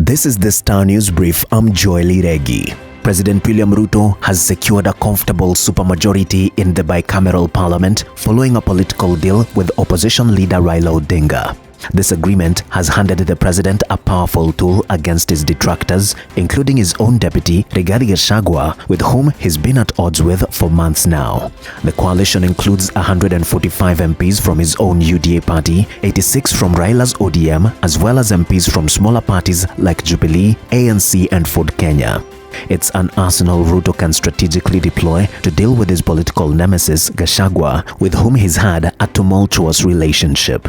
This is the Star News Brief. I'm Joely Regi. President William Ruto has secured a comfortable supermajority in the bicameral parliament following a political deal with opposition leader Raila Odinga. This agreement has handed the president a powerful tool against his detractors, including his own deputy, Rigathi Gachagua, with whom he's been at odds with for months now. The coalition includes 145 MPs from his own UDA party, 86 from Raila's ODM, as well as MPs from smaller parties like Jubilee, ANC, and Ford Kenya. It's an arsenal Ruto can strategically deploy to deal with his political nemesis, Gachagua, with whom he's had a tumultuous relationship.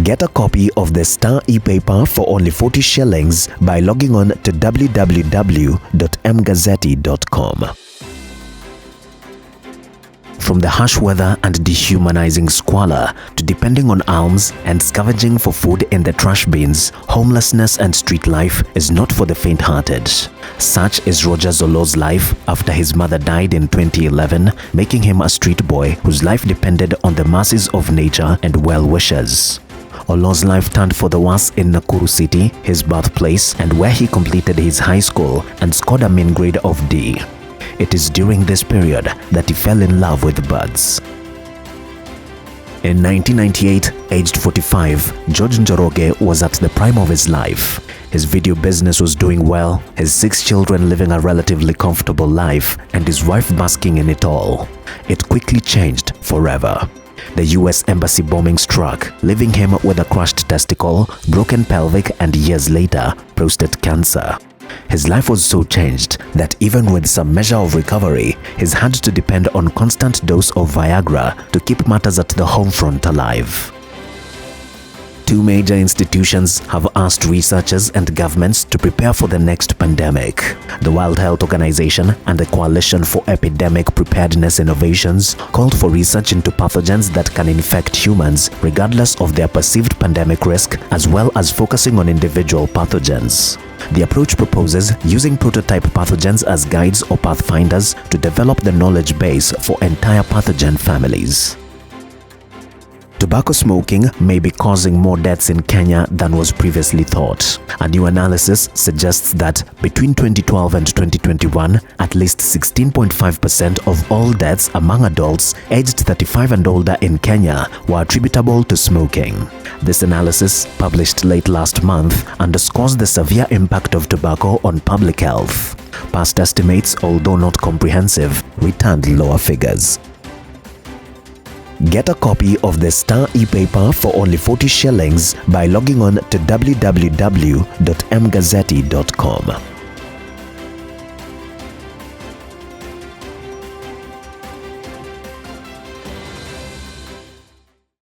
Get a copy of the Star e-paper for only 40 shillings by logging on to www.mgazzetti.com. From the harsh weather and dehumanizing squalor to depending on alms and scavenging for food in the trash bins, homelessness and street life is not for the faint-hearted. Such is Roger Zolo's life after his mother died in 2011, making him a street boy whose life depended on the mercies of nature and well-wishers. Olo's life turned for the worse in Nakuru City, his birthplace, and where he completed his high school and scored a mean grade of D. It is during this period that he fell in love with birds. In 1998, aged 45, George Njoroge was at the prime of his life. His video business was doing well, his 6 children living a relatively comfortable life, and his wife basking in it all. It quickly changed forever. The US embassy bombing struck, leaving him with a crushed testicle, broken pelvic, and years later, prostate cancer. His life was so changed that even with some measure of recovery, he's had to depend on constant dose of Viagra to keep matters at the home front alive. 2 major institutions have asked researchers and governments to prepare for the next pandemic. The World Health Organization and the Coalition for Epidemic Preparedness Innovations called for research into pathogens that can infect humans regardless of their perceived pandemic risk, as well as focusing on individual pathogens. The approach proposes using prototype pathogens as guides or pathfinders to develop the knowledge base for entire pathogen families. Tobacco smoking may be causing more deaths in Kenya than was previously thought. A new analysis suggests that between 2012 and 2021, at least 16.5% of all deaths among adults aged 35 and older in Kenya were attributable to smoking. This analysis, published late last month, underscores the severe impact of tobacco on public health. Past estimates, although not comprehensive, returned lower figures. Get a copy of the Star e-paper for only 40 shillings by logging on to www.mgazzetti.com.